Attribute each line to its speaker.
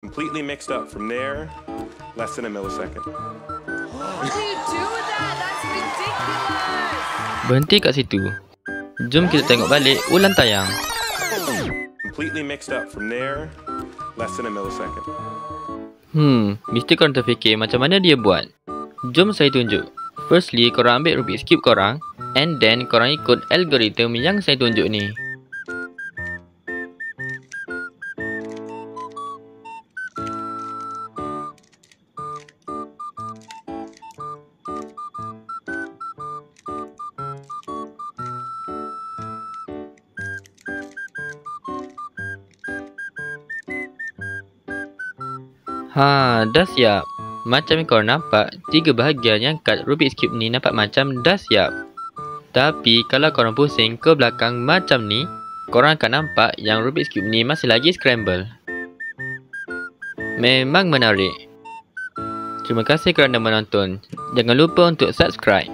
Speaker 1: Completely mixed up from there, less than a millisecond.
Speaker 2: How do you do that? That's ridiculous.
Speaker 3: Berhenti kat situ. Jom kita tengok balik ulang tayang.
Speaker 1: Completely mixed up from there, less than a millisecond.
Speaker 3: Mesti korang terfikir macam mana dia buat. Jom saya tunjuk. Firstly, korang ambil Rubik's Cube korang, and then korang ikut algoritma yang saya tunjuk ni. Dah siap. Macam yang korang nampak, 3 bahagian yang kat Rubik's Cube ni nampak macam dah siap. Tapi kalau korang pusing ke belakang macam ni, korang akan nampak yang Rubik's Cube ni masih lagi scramble. Memang menarik. Terima kasih kerana menonton. Jangan lupa untuk subscribe.